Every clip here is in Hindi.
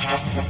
नमस्कार,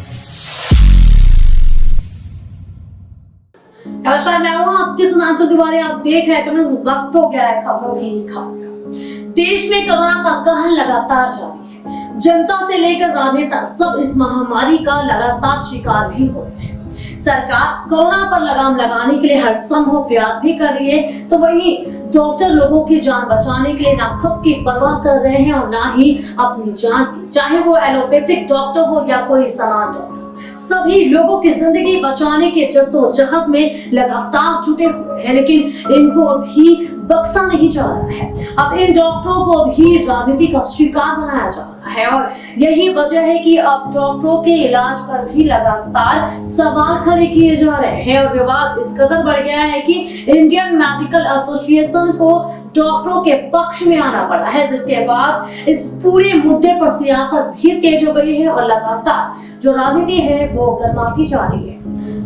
मैं हूं आपके सुनांचल तिवारी। आप देख रहे हैं वक्त हो गया है खबरों की खबर का। देश में कोरोना का कहर लगातार जारी है। जनता से लेकर राजनेता सब इस महामारी का लगातार शिकार भी हो रहे हैं। सरकार कोरोना पर लगाम लगाने के लिए हर संभव प्रयास भी कर रही है, तो वहीं डॉक्टर लोगों की जान बचाने के लिए ना खुद की परवाह कर रहे हैं और ना ही अपनी जान की, चाहे वो एलोपैथिक डॉक्टर हो या कोई सामान्य डॉक्टर। सभी लोगों की जिंदगी बचाने के जद्दोजहद में लगातार जुटे हुए हैं, लेकिन इनको अभी बख्शा नहीं जा रहा है। अब इन डॉक्टरों को भी राजनीति का शिकार बनाया जा रहा है और यही वजह है कि अब डॉक्टरों के इलाज पर भी लगातार सवाल खड़े किए जा रहे हैं और विवाद इस कदर बढ़ गया है कि इंडियन मेडिकल एसोसिएशन को डॉक्टरों के पक्ष में आना पड़ा है, जिसके बाद इस पूरे मुद्दे पर सियासत भी तेज हो गई है और लगातार जो राजनीति है वो गर्माती जा रही है।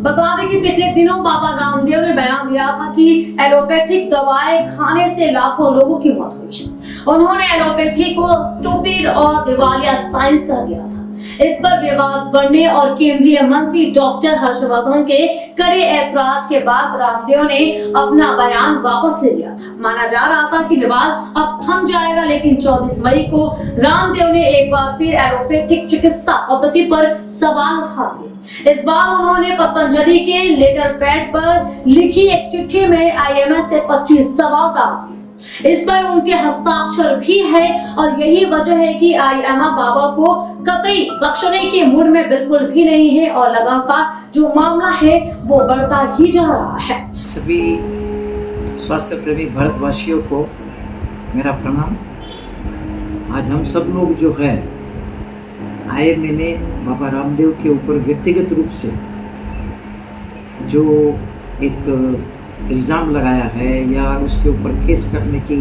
बता दें कि पिछले दिनों बाबा रामदेव ने बयान दिया था कि एलोपैथिक दवाएं खाने से लाखों लोगों की मौत हुई है। उन्होंने एलोपैथी को स्टूपिड और दिवालिया साइंस कर दिया था। इस पर विवाद बढ़ने और केंद्रीय मंत्री डॉक्टर हर्षवर्धन के कड़े ऐतराज के बाद रामदेव ने अपना बयान वापस ले लिया था। माना जा रहा था कि विवाद अब थम जाएगा, लेकिन 24 मई को रामदेव ने एक बार फिर एलोपैथिक चिकित्सा पद्धति पर सवाल उठा दिए। इस बार उन्होंने पतंजलि के लेटर पैड पर लिखी एक चिट्ठी में आईएमए से 25 सवाल डाल दिए। इस पर उनके हस्ताक्षर भी है और यही वजह है कि आईएमए बाबा को कतई बख्शने के मूड में बिल्कुल भी नहीं है और लगातार जो मामला है वो बढ़ता ही जा रहा है। सभी स्वास्थ्य प्रेमी भारतवासियों को मेरा प्रणाम। आज हम सब लोग जो है आईएमए ने बाबा रामदेव के ऊपर व्यक्तिगत रूप से जो एक इल्ज़ाम लगाया है या उसके ऊपर केस करने की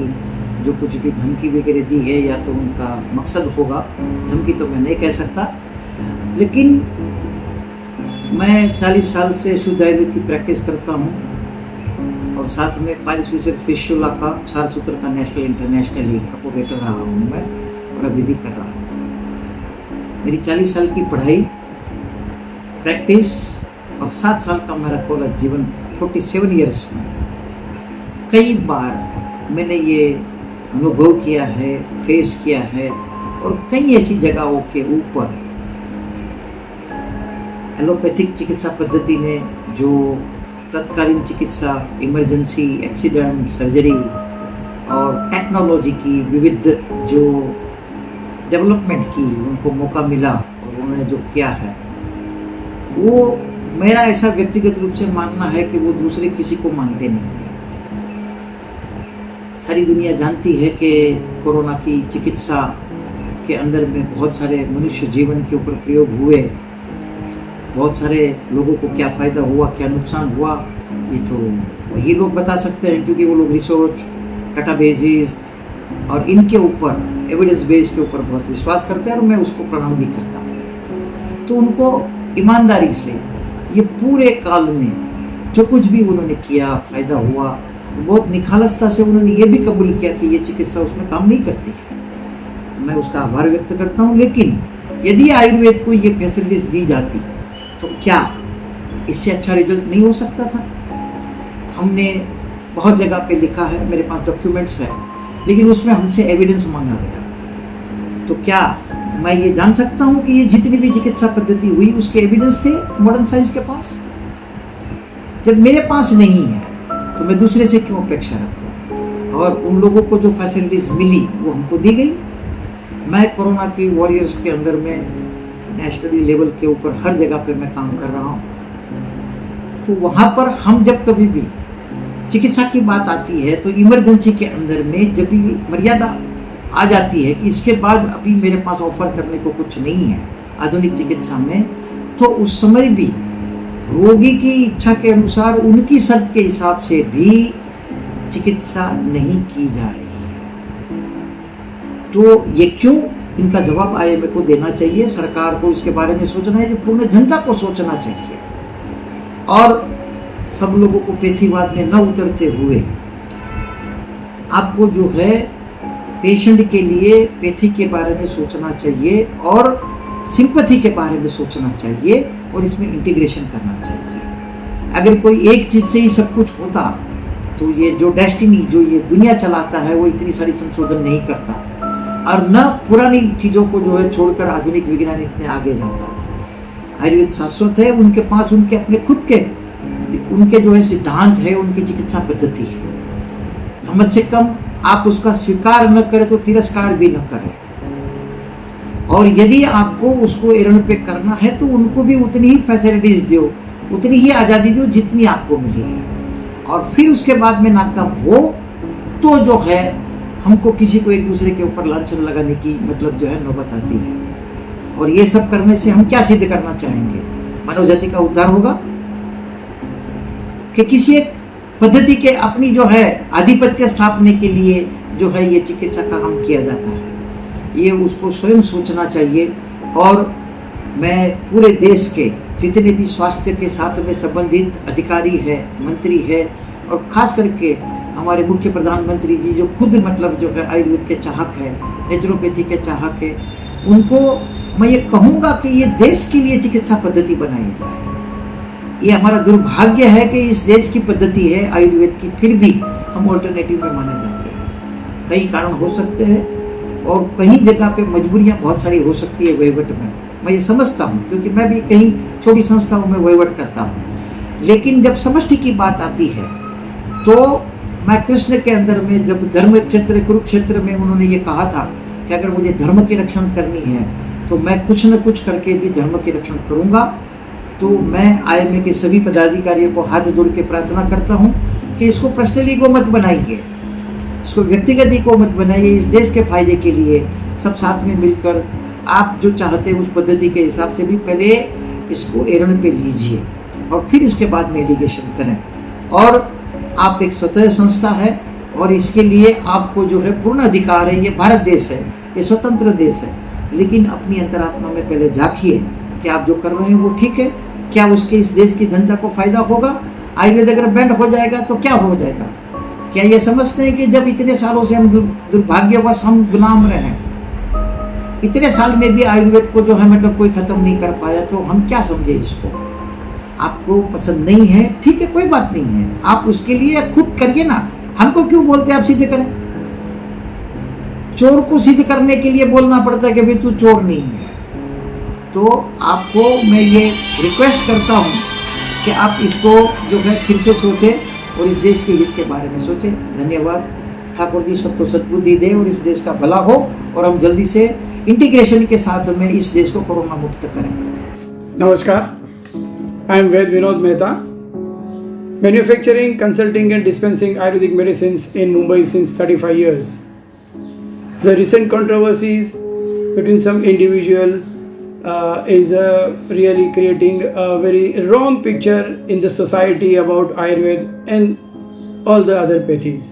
जो कुछ भी धमकी वगैरह दी है, या तो उनका मकसद होगा, धमकी तो मैं नहीं कह सकता, लेकिन मैं 40 साल से शुद्ध आयुर्वेद की प्रैक्टिस करता हूँ और साथ में 5% फिशुला का क्षार सूत्र का नेशनल इंटरनेशनली प्रोपोगेटर रहा हूँ मैं और अभी भी कर रहा हूँ। मेरी 40 साल की पढ़ाई, प्रैक्टिस और 7 साल का मेरा कॉलेज जीवन 47 ईयर्स में कई बार मैंने ये अनुभव किया है, फेस किया है और कई ऐसी जगहों के ऊपर एलोपैथिक चिकित्सा पद्धति ने जो तत्कालीन चिकित्सा, इमरजेंसी, एक्सीडेंट, सर्जरी और टेक्नोलॉजी की विविध जो डेवलपमेंट की उनको मौका मिला और उन्होंने जो किया है, वो मेरा ऐसा व्यक्तिगत रूप से मानना है कि वो दूसरे किसी को मानते नहीं है। सारी दुनिया जानती है कि कोरोना की चिकित्सा के अंदर में बहुत सारे मनुष्य जीवन के ऊपर प्रयोग हुए, बहुत सारे लोगों को क्या फ़ायदा हुआ, क्या नुकसान हुआ, ये तो वही लोग बता सकते हैं, क्योंकि वो लोग रिसर्च, डाटाबेसेस और इनके ऊपर, एविडेंस बेस के ऊपर बहुत विश्वास करते हैं और मैं उसको प्रणाम भी करता हूँ। तो उनको ईमानदारी से ये पूरे काल में जो कुछ भी उन्होंने किया, फायदा हुआ, बहुत निखालसता से उन्होंने ये भी कबूल किया कि ये चिकित्सा उसमें काम नहीं करती है। मैं उसका आभार व्यक्त करता हूँ। लेकिन यदि आयुर्वेद को ये फैसिलिटीज दी जाती तो क्या इससे अच्छा रिजल्ट नहीं हो सकता था? हमने बहुत जगह पे लिखा है, मेरे पास डॉक्यूमेंट्स है, लेकिन उसमें हमसे एविडेंस मांगा गया। तो क्या मैं ये जान सकता हूँ कि ये जितनी भी चिकित्सा पद्धति हुई उसके एविडेंस थे मॉडर्न साइंस के पास? जब मेरे पास नहीं है तो मैं दूसरे से क्यों अपेक्षा रखूँ? और उन लोगों को जो फैसिलिटीज मिली वो हमको दी गई। मैं कोरोना की वॉरियर्स के अंदर में नेशनली लेवल के ऊपर हर जगह पे मैं काम कर रहा हूँ। तो वहाँ पर हम जब कभी भी चिकित्सा की बात आती है तो इमरजेंसी के अंदर में जब भी मर्यादा आ जाती है कि इसके बाद अभी मेरे पास ऑफर करने को कुछ नहीं है आधुनिक चिकित्सा में, तो उस समय भी रोगी की इच्छा के अनुसार उनकी शर्त के हिसाब से भी चिकित्सा नहीं की जा रही है। तो ये क्यों? इनका जवाब आईएमए को देना चाहिए, सरकार को इसके बारे में सोचना है, पूर्ण जनता को सोचना चाहिए और सब लोगों को पेथीवाद में न उतरते हुए आपको जो है पेशेंट के लिए पैथी के बारे में सोचना चाहिए और सिंपैथी के बारे में सोचना चाहिए और इसमें इंटीग्रेशन करना चाहिए। अगर कोई एक चीज से ही सब कुछ होता तो ये जो डेस्टिनी जो ये दुनिया चलाता है वो इतनी सारी संशोधन नहीं करता, और न पुरानी चीजों को जो है छोड़कर आधुनिक विज्ञान इतने आगे जाता। आयुर्वेद शाश्वत है, उनके पास उनके अपने खुद के उनके जो है सिद्धांत है, उनकी चिकित्सा पद्धति है। कम से कम आप उसका स्वीकार न करें तो तिरस्कार भी न करें, और यदि आपको उसको एरण पे करना है तो उनको भी उतनी ही फैसिलिटीज दो, उतनी ही आज़ादी दो जितनी आपको मिली है। और फिर उसके बाद में नाकाम हो तो जो है हमको किसी को एक दूसरे के ऊपर लांछन लगाने की मतलब जो है नौबत आती है। और ये सब करने से हम क्या सिद्ध करना चाहेंगे? मानव जाति का उद्धार होगा कि किसी एक पद्धति के अपनी जो है आधिपत्य स्थापने के लिए जो है ये चिकित्सा का काम किया जाता है? ये उसको स्वयं सोचना चाहिए। और मैं पूरे देश के जितने भी स्वास्थ्य के साथ में संबंधित अधिकारी है, मंत्री है, और खास करके हमारे मुख्य प्रधानमंत्री जी जो खुद मतलब जो है आयुर्वेद के चाहक है, नेचुरोपैथी के चाहक है, उनको मैं ये कहूँगा कि ये देश के लिए चिकित्सा पद्धति बनाई जाए। ये हमारा दुर्भाग्य है कि इस देश की पद्धति है आयुर्वेद की, फिर भी हम ऑल्टरनेटिव में माने जाते हैं। कई कारण हो सकते हैं और कहीं जगह पे मजबूरियां बहुत सारी हो सकती है वहीवट में, मैं ये समझता हूँ, क्योंकि मैं भी कहीं छोटी संस्थाओं में वहीवट करता हूँ। लेकिन जब समष्टि की बात आती है तो मैं कृष्ण के अंदर में जब धर्म क्षेत्र कुरुक्षेत्र में उन्होंने ये कहा था कि अगर मुझे धर्म की रक्षण करनी है तो मैं कुछ न कुछ करके भी धर्म की रक्षण करूंगा, तो मैं आईएमए के सभी पदाधिकारियों को हाथ जोड़ के प्रार्थना करता हूं कि इसको पर्सनल ईगो मत बनाइए, इसको व्यक्तिगत ईगो मत बनाइए। इस देश के फायदे के लिए सब साथ में मिलकर आप जो चाहते हैं उस पद्धति के हिसाब से भी पहले इसको एरण पे लीजिए और फिर इसके बाद में एलिगेशन करें। और आप एक स्वतंत्र संस्था है और इसके लिए आपको जो है पूर्ण अधिकार है। ये भारत देश है, ये स्वतंत्र देश है, लेकिन अपनी अंतरात्मा में पहले झांकिए कि आप जो कर रहे हैं वो ठीक है, क्या उसके इस देश की जनता को फायदा होगा? आयुर्वेद अगर बैंड हो जाएगा तो क्या हो जाएगा? क्या ये समझते हैं कि जब इतने सालों से हम दुर्भाग्यवश हम गुलाम रहे, इतने साल में भी आयुर्वेद को जो है मतलब कोई खत्म नहीं कर पाया, तो हम क्या समझे इसको? आपको पसंद नहीं है, ठीक है, कोई बात नहीं है, आप उसके लिए खुद करिए ना। हमको क्यों बोलते हैं आप सिद्ध करें? चोर को सिद्ध करने के लिए बोलना पड़ता है कि भाई तू चोर नहीं है। तो आपको मैं ये रिक्वेस्ट करता हूँ कि आप इसको जो है फिर से सोचें और इस देश के हित के बारे में सोचें। धन्यवाद। ठाकुर जी सबको सद्बुद्धि दे और इस देश का भला हो और हम जल्दी से इंटीग्रेशन के साथ में इस देश को कोरोना मुक्त करें। नमस्कार, I am Ved Vinod Mehta, manufacturing, consulting and dispensing Ayurvedic medicines in Mumbai since 35 years. The recent controversies between some individual is really creating a very wrong picture in the society about Ayurveda and all the other pathies.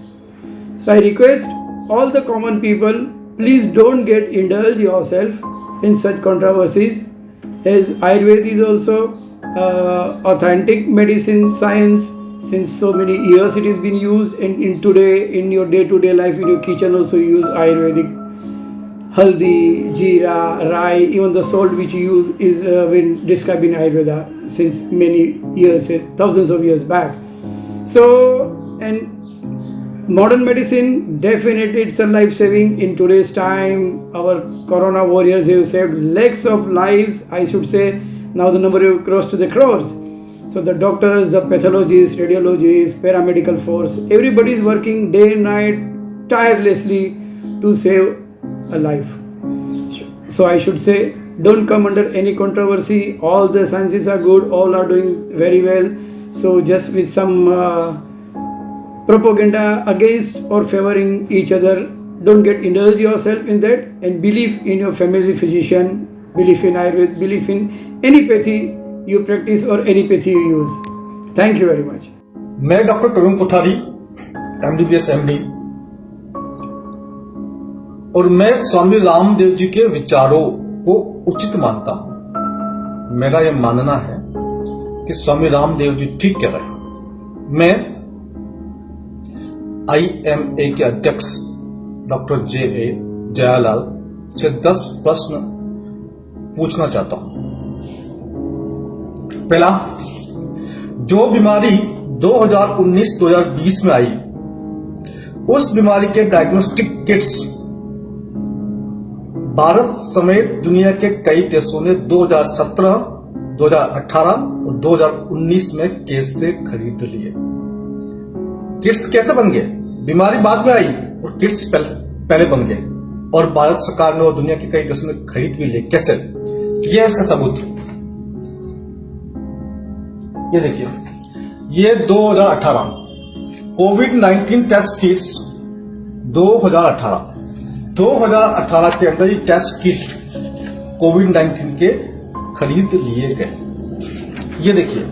So I request all the common people, please don't get indulge yourself in such controversies, as Ayurveda is also authentic medicine science. Since so many years it has been used, and in today in your day-to-day life in your kitchen also you use Ayurvedic. Haldi, jeera, rai, even the salt which you use is been described in Ayurveda since many years, thousands of years back. So, and modern medicine, definitely it's a life saving in today's time. Our corona warriors have saved lakhs of lives, I should say. Now the number will cross to the crores. So the doctors, the pathologists, radiologists, paramedical force, everybody is working day and night tirelessly to save a life. So I should say, don't come under any controversy. All the sciences are good, all are doing very well. So just with some propaganda against or favoring each other, don't get indulge yourself in that, and believe in your family physician, believe in Ayurveda, believe in any pathy you practice or any pathy you use. Thank you very much. मैं डॉक्टर तरुण कोठारी, MDBS MD, और मैं स्वामी रामदेव जी के विचारों को उचित मानता हूं। मेरा यह मानना है कि स्वामी रामदेव जी ठीक कह रहे हैं। मैं IMA के अध्यक्ष डॉक्टर JA जयालाल से 10 प्रश्न पूछना चाहता हूं। पहला, जो बीमारी 2019-2020 में आई, उस बीमारी के डायग्नोस्टिक किट्स भारत समेत दुनिया के कई देशों ने 2017, 2018 और 2019 में कैसे खरीद लिए? किट्स कैसे बन गए? बीमारी बाद में आई और किट्स पहले बन गए, और भारत सरकार ने और दुनिया के कई देशों ने खरीद भी लिए। कैसे? यह है इसका सबूत। ये देखिए, ये 2018 कोविड-19 टेस्ट किट्स 2018 के अंदर ये टेस्ट किट कोविड-19 के खरीद लिए गए। ये देखिए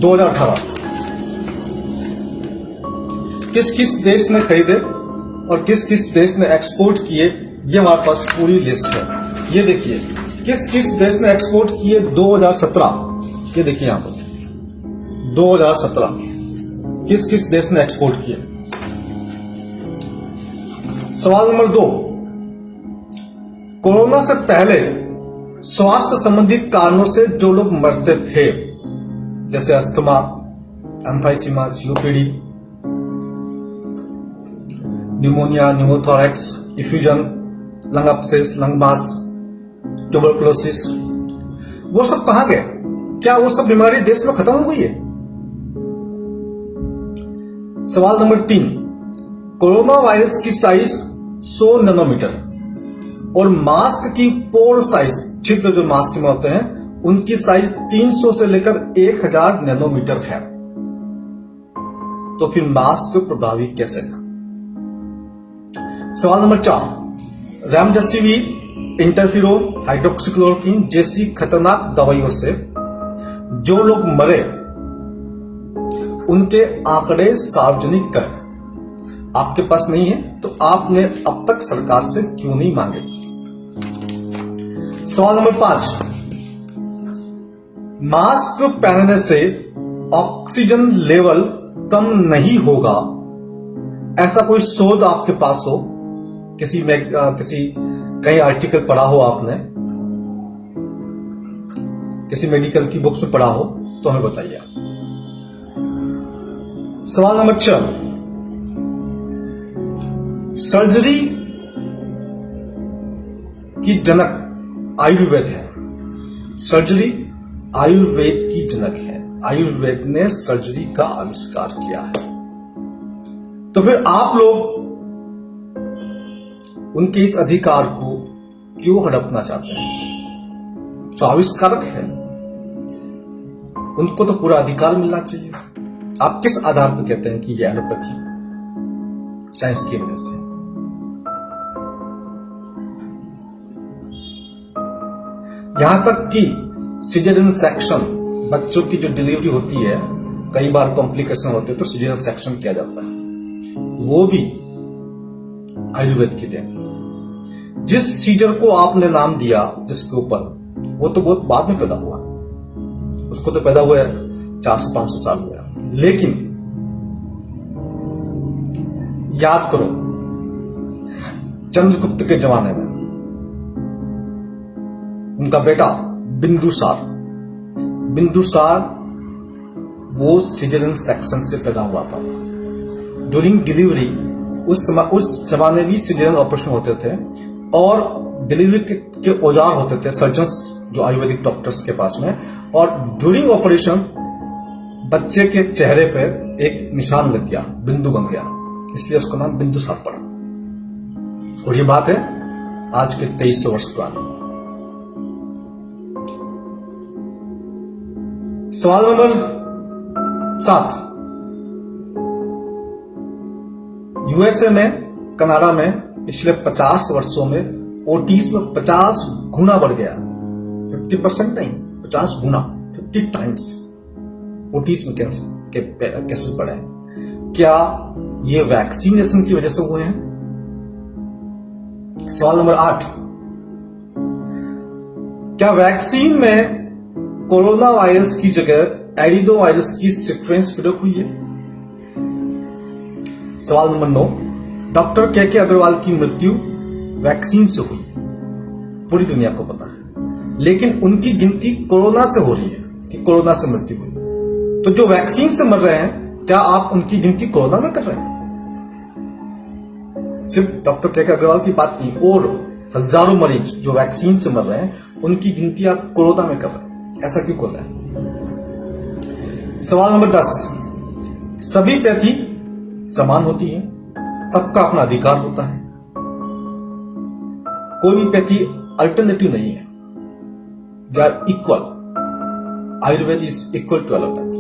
2018 किस किस देश ने खरीदे और किस किस देश ने एक्सपोर्ट किए, ये हमारे पास पूरी लिस्ट है। ये देखिए किस किस देश ने एक्सपोर्ट किए 2017, ये देखिए यहां पर 2017 किस किस देश ने एक्सपोर्ट किए। सवाल नंबर 2, कोरोना से पहले स्वास्थ्य संबंधी कारणों से जो लोग मरते थे, जैसे asthma, emphysema, COPD, pneumonia, pneumothorax, effusion, lung abscess, lung mass, tuberculosis, वो सब कहां गए? क्या वो सब बीमारी देश में खत्म हो गई है? सवाल नंबर 3, कोरोना वायरस की साइज 100 नैनोमीटर और मास्क की पोर साइज, छिद्र जो मास्क में होते हैं, उनकी साइज 300 से लेकर 1000 नैनोमीटर है। तो फिर मास्क प्रभावी कैसे था? सवाल नंबर 4, रेमडेसिविर, इंटरफेरोन, हाइड्रोक्सीक्लोरोक्विन जैसी खतरनाक दवाइयों से जो लोग मरे, उनके आंकड़े सार्वजनिक करें। आपके पास नहीं है तो आपने अब तक सरकार से क्यों नहीं मांगे? सवाल नंबर 5, मास्क पहनने से ऑक्सीजन लेवल कम नहीं होगा, ऐसा कोई शोध आपके पास हो, किसी कहीं आर्टिकल पढ़ा हो आपने, किसी मेडिकल की बुक्स में पढ़ा हो, तो हमें बताइए। सवाल नंबर 6, सर्जरी की जनक आयुर्वेद है। सर्जरी आयुर्वेद की जनक है। आयुर्वेद ने सर्जरी का आविष्कार किया है। तो फिर आप लोग उनके इस अधिकार को क्यों हड़पना चाहते हैं? तो आविष्कारक है, उनको तो पूरा अधिकार मिलना चाहिए। आप किस आधार पर कहते हैं कि यह एलोपैथी साइंस की वजह से? यहां तक कि सिजेरियन सेक्शन, बच्चों की जो डिलीवरी होती है, कई बार कॉम्प्लिकेशन होते हैं तो सिजेरियन सेक्शन किया जाता है, वो भी आयुर्वेद की देन। जिस सीजर को आपने नाम दिया जिसके ऊपर, वो तो बहुत बाद में पैदा हुआ, उसको तो पैदा हुआ 400-500 साल हुआ। लेकिन याद करो, चंद्रगुप्त के जमाने में उनका बेटा बिंदुसार वो सिजेरियन सेक्शन से पैदा हुआ था। ड्यूरिंग डिलीवरी उस जमाने भी सिजेरियन ऑपरेशन होते थे और डिलीवरी के औजार होते थे, सर्जन्स जो आयुर्वेदिक डॉक्टर्स के पास में, और ड्यूरिंग ऑपरेशन बच्चे के चेहरे पर एक निशान लग गया, बिंदु बन गया, इसलिए उसका नाम बिंदुसार पड़ा। और ये बात है आज के 2300 वर्ष पुरानी। सवाल नंबर 7, यूएसए में, कनाडा में पिछले 50 वर्षों में ऑटिज्म 50 गुना बढ़ गया। 50% नहीं, 50 गुना, 50 टाइम्स ऑटिज्म के केसेस बढ़े हैं। क्या ये वैक्सीनेशन की वजह से हुए हैं? सवाल नंबर 8, क्या वैक्सीन में कोरोना वायरस की जगह एडिनो वायरस की सीक्वेंस प्रयोग हुई है? सवाल नंबर 9, डॉक्टर के अग्रवाल की मृत्यु वैक्सीन से हुई, पूरी दुनिया को पता है। लेकिन उनकी गिनती कोरोना से हो रही है कि कोरोना से मृत्यु हुई। तो जो वैक्सीन से मर रहे हैं, क्या आप उनकी गिनती कोरोना में कर रहे हैं? सिर्फ डॉक्टर के अग्रवाल की बात नहीं, और हजारों मरीज जो वैक्सीन से मर रहे हैं, उनकी गिनती आप कोरोना में कर रहे हैं। ऐसा क्यों कर रहे हैं? सवाल नंबर 10, सभी पैथी समान होती है, सबका अपना अधिकार होता है, कोई भी पैथी अल्टरनेटिव नहीं है, they are equal. Ayurveda is equal to allopathy,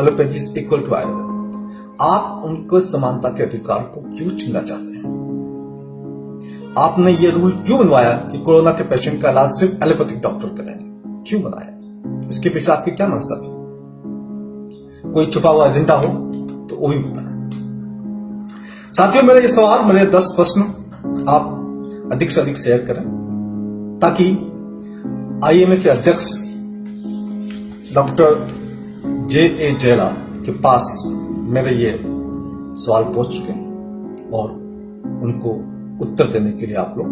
allopathy is equal to Ayurveda. आप उनको समानता के अधिकार को क्यों छीनना चाहते हैं? आपने ये रूल क्यों बनवाया कि कोरोना के पेशेंट का इलाज सिर्फ एलोपैथिक डॉक्टर करेंगे? क्यों बनाया? इसके पीछे आपकी क्या मकसद है? कोई छुपा हुआ एजेंडा हो तो वो भी बताएं। साथियों, मेरे ये सवाल, मेरे 10 प्रश्न आप अधिक से अधिक शेयर करें, ताकि आईएमए के अध्यक्ष डॉक्टर J.A. जयला के पास मेरे ये सवाल पहुंच चुके और उनको उत्तर देने के लिए आप लोग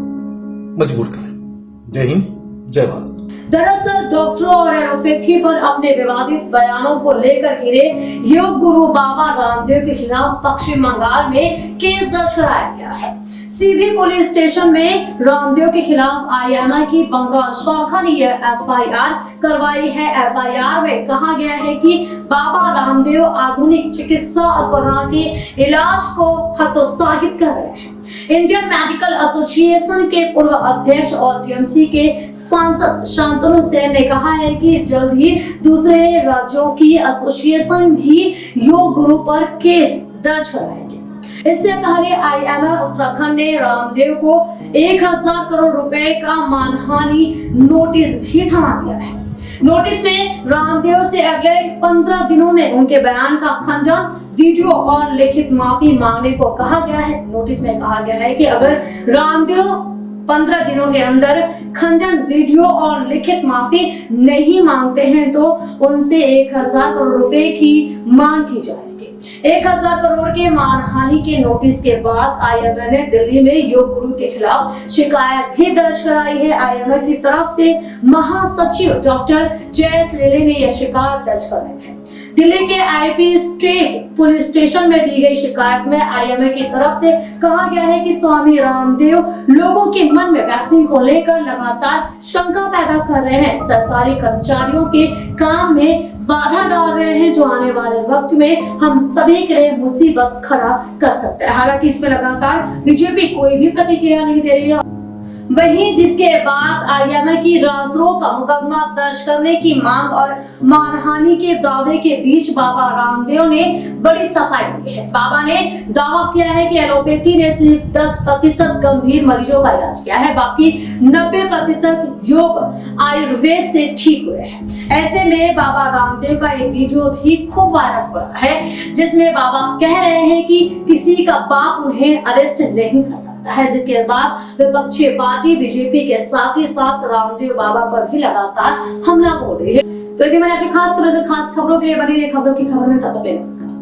मजबूर करें। जय हिंद, जय भारत। दरअसल डॉक्टरों और एलोपैथी पर अपने विवादित बयानों को लेकर घिरे योग गुरु बाबा रामदेव के खिलाफ पश्चिम बंगाल में केस दर्ज कराया गया है। सीधी पुलिस स्टेशन में रामदेव के खिलाफ आईएमए की बंगाल शाखा ने यह एफआईआर करवाई है। एफआईआर में कहा गया है कि बाबा रामदेव आधुनिक चिकित्सा और कोरोना के इलाज को हतोत्साहित कर रहे हैं। इंडियन मेडिकल एसोसिएशन के पूर्व अध्यक्ष और टीएमसी के सांसद शांतनु सेन ने कहा है कि जल्द ही दूसरे राज्यों की एसोसिएशन भी योग गुरु पर केस दर्ज कराएंगे। इससे पहले आईएमए उत्तराखंड ने रामदेव को 1000 करोड़ रुपए का मानहानि नोटिस भी थमा दिया है। नोटिस में रामदेव से अगले 15 दिनों में उनके बयान का खंडन, वीडियो और लिखित माफी मांगने को कहा गया है। नोटिस में कहा गया है कि अगर रामदेव 15 दिनों के अंदर खंडन, वीडियो और लिखित माफी नहीं मांगते हैं तो उनसे 1000 करोड़ रुपए की मांग की जाएगी। 1000 करोड़ के मानहानि के नोटिस के बाद आईएमए ने दिल्ली में योग गुरु के खिलाफ शिकायत भी दर्ज कराई है। आईएमए की तरफ से महासचिव डॉक्टर जयस लेले ने यह शिकायत दर्ज कराई है। दिल्ली के आईपी स्टेट पुलिस स्टेशन में दी गई शिकायत में आईएमए की तरफ से कहा गया है कि स्वामी रामदेव लोगों के मन में वैक्सीन को लेकर लगातार शंका पैदा कर रहे हैं, सरकारी कर्मचारियों के काम में बाधा डाल रहे हैं, जो आने वाले वक्त में हम सभी के लिए मुसीबत खड़ा कर सकता है। हालांकि इसमें लगातार बीजेपी कोई भी प्रतिक्रिया नहीं दे रही है। वहीं जिसके बाद आईएमए की राजद्रोह का मुकदमा दर्ज करने की मांग और मानहानि के दावे के बीच बाबा रामदेव ने बड़ी सफाई दी है। बाबा ने दावा किया है कि एलोपैथी ने सिर्फ 10% गंभीर मरीजों का इलाज किया है, बाकी 90% योग आयुर्वेद से ठीक हुए हैं। ऐसे में बाबा रामदेव का एक वीडियो भी खूब वायरल हो रहा है, जिसमें बाबा कह रहे हैं कि किसी का बाप उन्हें अरेस्ट नहीं कर सकता है, जिसके बाद विपक्षी पार्टी बीजेपी के साथ ही साथ रामदेव बाबा पर भी लगातार हमला बोल रही है। तो यदि मैंने आज खास खबरों के लिए बनी रही खबरों की खबर में तब तक नमस्कार।